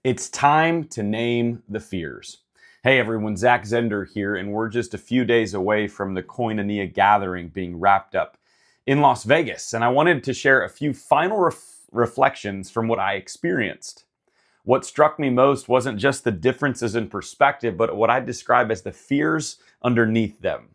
It's time to name the fears. Hey everyone, Zach Zender here, and we're just a few days away from the Koinonia Gathering being wrapped up in Las Vegas. And I wanted to share a few final reflections from what I experienced. What struck me most wasn't just the differences in perspective, but what I describe as the fears underneath them.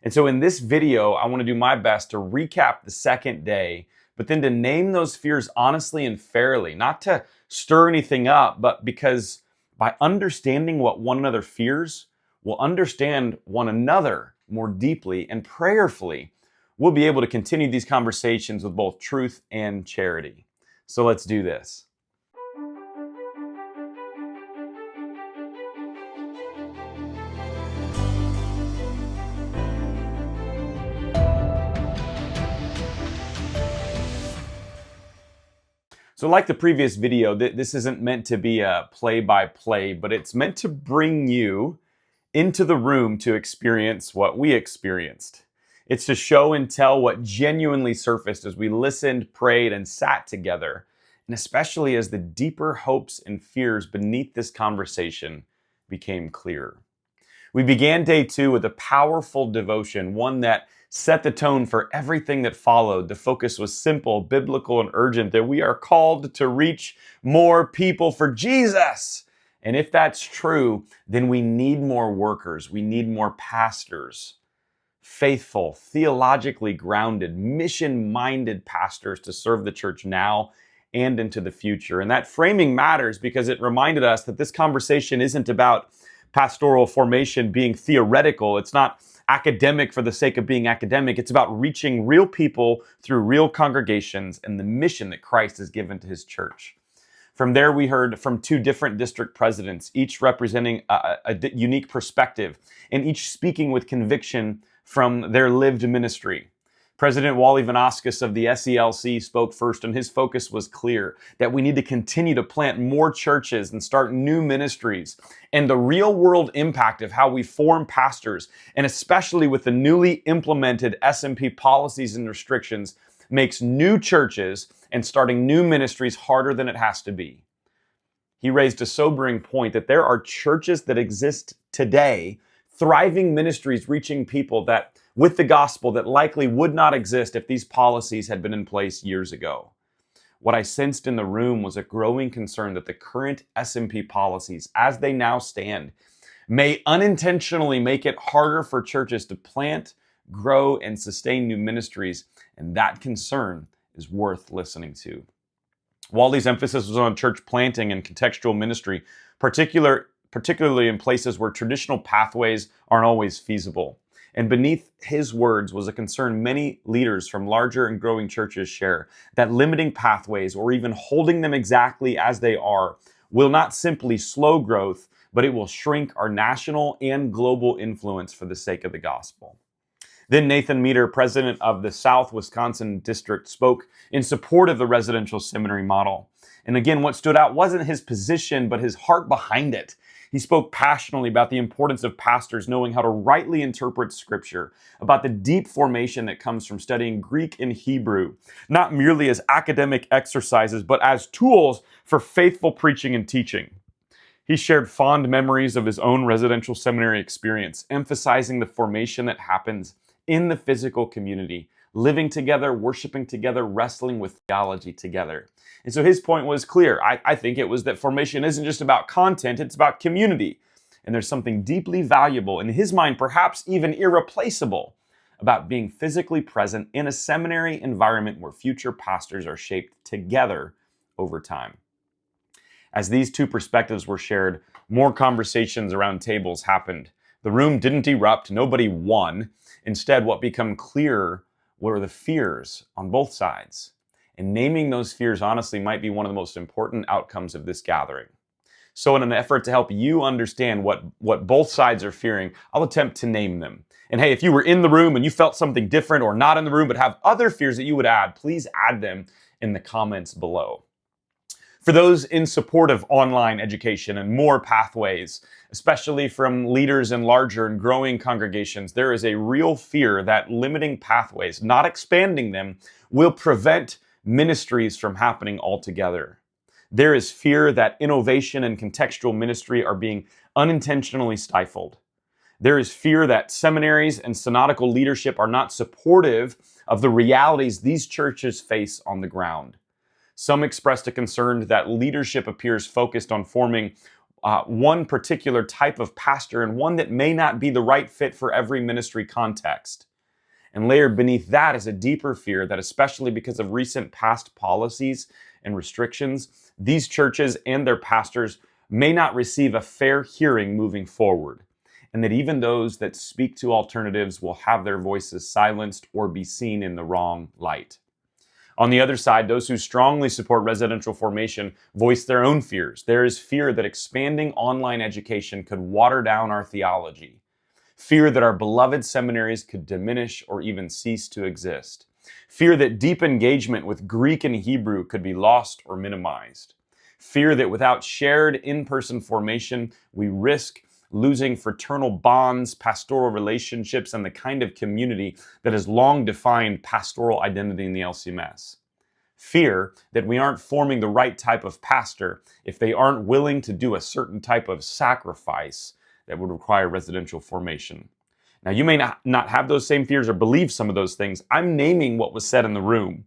And so in this video, I want to do my best to recap the second day, but then to name those fears honestly and fairly, not to stir anything up, but because by understanding what one another fears, we'll understand one another more deeply, and prayerfully, we'll be able to continue these conversations with both truth and charity. So let's do this. So like the previous video, this isn't meant to be a play-by-play, but it's meant to bring you into the room to experience what we experienced. It's to show and tell what genuinely surfaced as we listened, prayed, and sat together, and especially as the deeper hopes and fears beneath this conversation became clearer. We began day 2 with a powerful devotion, one that set the tone for everything that followed. The focus was simple, biblical, and urgent, that we are called to reach more people for Jesus. And if that's true, then we need more workers. We need more pastors, faithful, theologically grounded, mission-minded pastors to serve the church now and into the future. And that framing matters because it reminded us that this conversation isn't about pastoral formation being theoretical. It's not academic for the sake of being academic. It's about reaching real people through real congregations and the mission that Christ has given to his church. From there, we heard from 2 different district presidents, each representing a unique perspective and each speaking with conviction from their lived ministry. President Wally Vanaskis of the SELC spoke first, and his focus was clear, that we need to continue to plant more churches and start new ministries. And the real-world impact of how we form pastors, and especially with the newly implemented SMP policies and restrictions, makes new churches and starting new ministries harder than it has to be. He raised a sobering point that there are churches that exist today, thriving ministries reaching people that with the gospel that likely would not exist if these policies had been in place years ago. What I sensed in the room was a growing concern that the current SMP policies, as they now stand, may unintentionally make it harder for churches to plant, grow, and sustain new ministries, and that concern is worth listening to. Wally's emphasis was on church planting and contextual ministry, particularly in places where traditional pathways aren't always feasible. And beneath his words was a concern many leaders from larger and growing churches share, that limiting pathways or even holding them exactly as they are will not simply slow growth, but it will shrink our national and global influence for the sake of the gospel. Then Nathan Meter, president of the South Wisconsin District, spoke in support of the residential seminary model. And again, what stood out wasn't his position, but his heart behind it. He spoke passionately about the importance of pastors knowing how to rightly interpret Scripture, about the deep formation that comes from studying Greek and Hebrew, not merely as academic exercises, but as tools for faithful preaching and teaching. He shared fond memories of his own residential seminary experience, emphasizing the formation that happens in the physical community, living together, worshiping together, wrestling with theology together. And so his point was clear. I think it was that formation isn't just about content, it's about community. And there's something deeply valuable, in his mind, perhaps even irreplaceable, about being physically present in a seminary environment where future pastors are shaped together over time. As these 2 perspectives were shared, more conversations around tables happened. The room didn't erupt, nobody won. Instead, what became clearer were the fears on both sides. And naming those fears honestly might be one of the most important outcomes of this gathering. So in an effort to help you understand what both sides are fearing, I'll attempt to name them. And hey, if you were in the room and you felt something different or not in the room but have other fears that you would add, please add them in the comments below. For those in support of online education and more pathways, especially from leaders in larger and growing congregations, there is a real fear that limiting pathways, not expanding them, will prevent ministries from happening altogether. There is fear that innovation and contextual ministry are being unintentionally stifled. There is fear that seminaries and synodical leadership are not supportive of the realities these churches face on the ground. Some expressed a concern that leadership appears focused on forming one particular type of pastor and one that may not be the right fit for every ministry context. And layered beneath that is a deeper fear that, especially because of recent past policies and restrictions, these churches and their pastors may not receive a fair hearing moving forward, and that even those that speak to alternatives will have their voices silenced or be seen in the wrong light. On the other side, those who strongly support residential formation voice their own fears. There is fear that expanding online education could water down our theology. Fear that our beloved seminaries could diminish or even cease to exist. Fear that deep engagement with Greek and Hebrew could be lost or minimized. Fear that without shared in-person formation, we risk losing fraternal bonds, pastoral relationships, and the kind of community that has long defined pastoral identity in the LCMS. Fear that we aren't forming the right type of pastor if they aren't willing to do a certain type of sacrifice that would require residential formation. Now, you may not have those same fears or believe some of those things. I'm naming what was said in the room.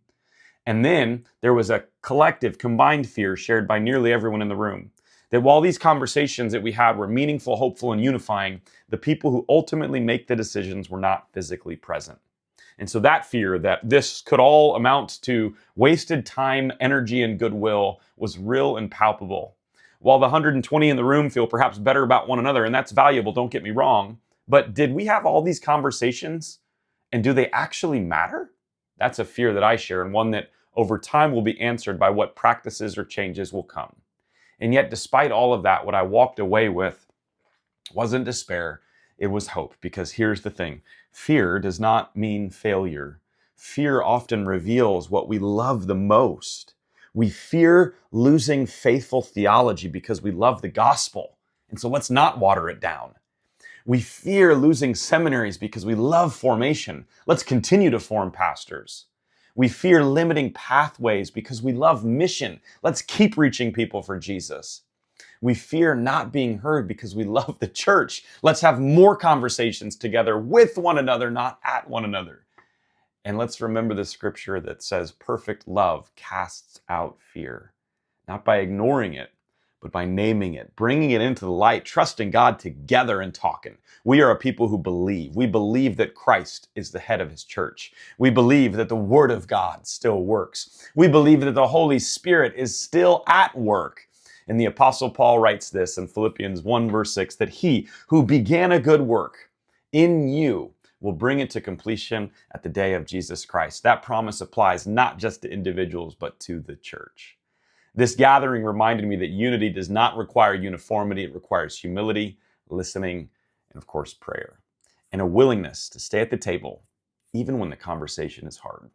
And then there was a collective, combined fear shared by nearly everyone in the room. That while these conversations that we had were meaningful, hopeful, and unifying, the people who ultimately make the decisions were not physically present. And so that fear that this could all amount to wasted time, energy, and goodwill was real and palpable. While the 120 in the room feel perhaps better about one another, and that's valuable, don't get me wrong, but did we have all these conversations, and do they actually matter? That's a fear that I share, and one that over time will be answered by what practices or changes will come. And yet, despite all of that, what I walked away with wasn't despair, it was hope. Because here's the thing, fear does not mean failure. Fear often reveals what we love the most. We fear losing faithful theology because we love the gospel. And so let's not water it down. We fear losing seminaries because we love formation. Let's continue to form pastors. We fear limiting pathways because we love mission. Let's keep reaching people for Jesus. We fear not being heard because we love the church. Let's have more conversations together with one another, not at one another. And let's remember the scripture that says perfect love casts out fear, not by ignoring it, but by naming it, bringing it into the light, trusting God together and talking. We are a people who believe. We believe that Christ is the head of his church. We believe that the word of God still works. We believe that the Holy Spirit is still at work. And the Apostle Paul writes this in Philippians 1 verse 6, that he who began a good work in you will bring it to completion at the day of Jesus Christ. That promise applies not just to individuals, but to the church. This gathering reminded me that unity does not require uniformity. It requires humility, listening, and of course, prayer, and a willingness to stay at the table, even when the conversation is hard.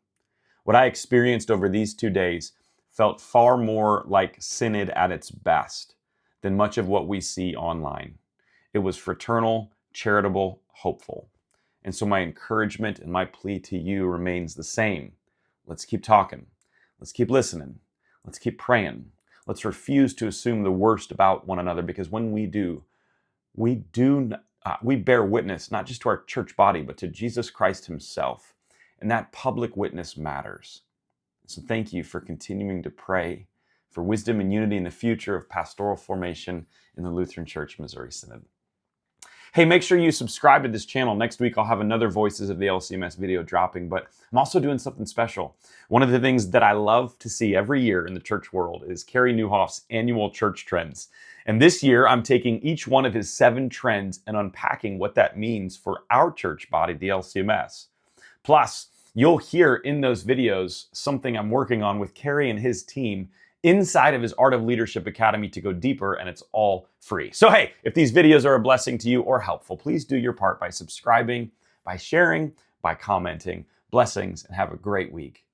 What I experienced over these 2 days felt far more like synod at its best than much of what we see online. It was fraternal, charitable, hopeful. And so my encouragement and my plea to you remains the same. Let's keep talking. Let's keep listening. Let's keep praying. Let's refuse to assume the worst about one another, because when we do, we bear witness not just to our church body, but to Jesus Christ himself. And that public witness matters. So thank you for continuing to pray for wisdom and unity in the future of pastoral formation in the Lutheran Church Missouri Synod. Hey, make sure you subscribe to this channel. Next week, I'll have another Voices of the LCMS video dropping, but I'm also doing something special. One of the things that I love to see every year in the church world is Carey Nieuwhof's annual church trends. And this year, I'm taking each one of his 7 trends and unpacking what that means for our church body, the LCMS. Plus, you'll hear in those videos something I'm working on with Carey and his team inside of his Art of Leadership Academy to go deeper, and it's all free. So hey, if these videos are a blessing to you or helpful, please do your part by subscribing, by sharing, by commenting. Blessings, and have a great week.